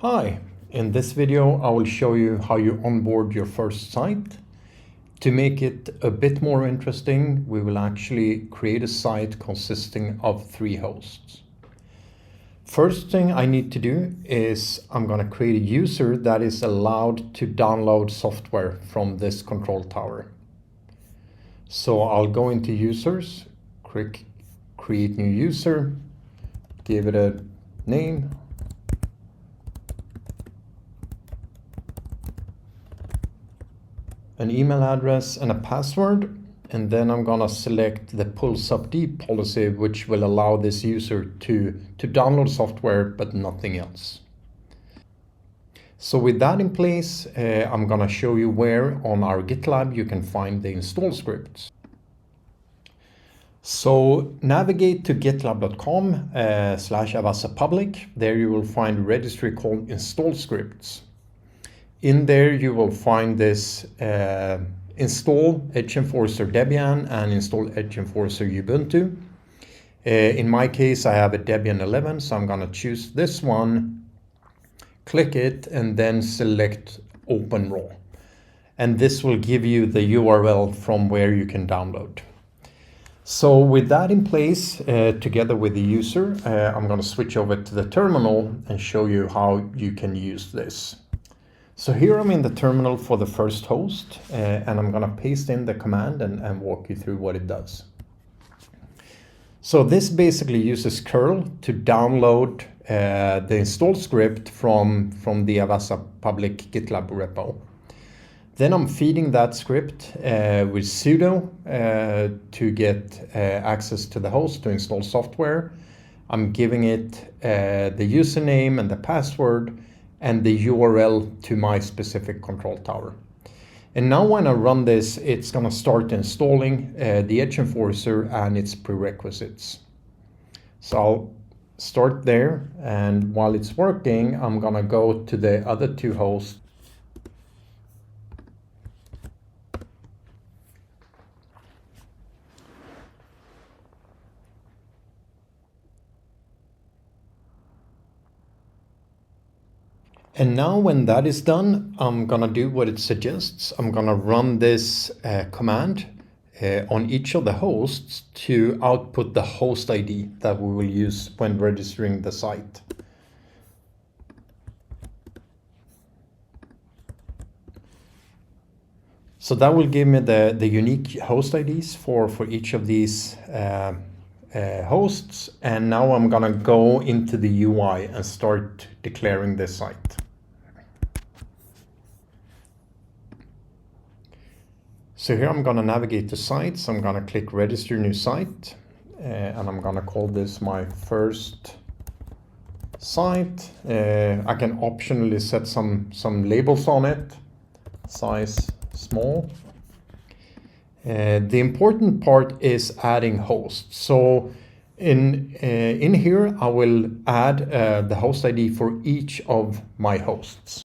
Hi, in this video I will show you how you onboard your first site. To make it a bit more interesting, we will actually create a site consisting of 3 hosts. First thing I need to do is I'm going to create a user that is allowed to download software from this control tower. So I'll go into users, click create new user, give it a name, an email address and a password, and then I'm gonna select the PulseUpD policy, which will allow this user to download software but nothing else. So with that in place, I'm gonna show you where on our GitLab you can find the install scripts. So navigate to gitlab.com/Avassa public. There you will find a registry called install scripts. In there you will find this install Edge Enforcer Debian and install Edge Enforcer Ubuntu. In my case I have a Debian 11, so I'm going to choose this one, click it, and then select Open Raw. And this will give you the URL from where you can download. So with that in place, together with the user, I'm going to switch over to the terminal and show you how you can use this. So here I'm in the terminal for the first host, and I'm going to paste in the command and walk you through what it does. So this basically uses curl to download the install script from the Avassa public GitLab repo. Then I'm feeding that script with sudo to get access to the host to install software. I'm giving it the username and the password and the URL to my specific control tower. And now when I run this, it's going to start installing the Edge Enforcer and its prerequisites. So I'll start there, and while it's working, I'm going to go to the other 2 hosts. And now when that is done, I'm gonna do what it suggests. I'm gonna run this command on each of the hosts to output the host ID that we will use when registering the site. So that will give me the unique host IDs for each of these hosts. And now I'm gonna go into the UI and start declaring this site. So here I'm going to navigate to sites. I'm going to click register new site, and I'm going to call this my first site. I can optionally set some labels on it, size small. The important part is adding hosts. So in here I will add the host ID for each of my hosts.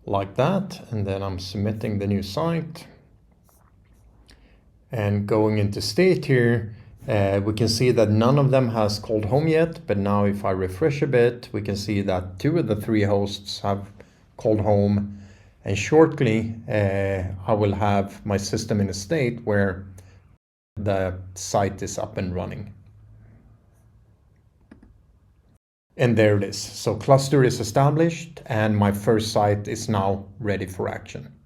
Like that, and then I'm submitting the new site and going into state here. We can see that none of them has called home yet, but now if I refresh a bit, we can see that 2 of the 3 hosts have called home, and shortly I will have my system in a state where the site is up and running. And there it is. So cluster is established and my first site is now ready for action.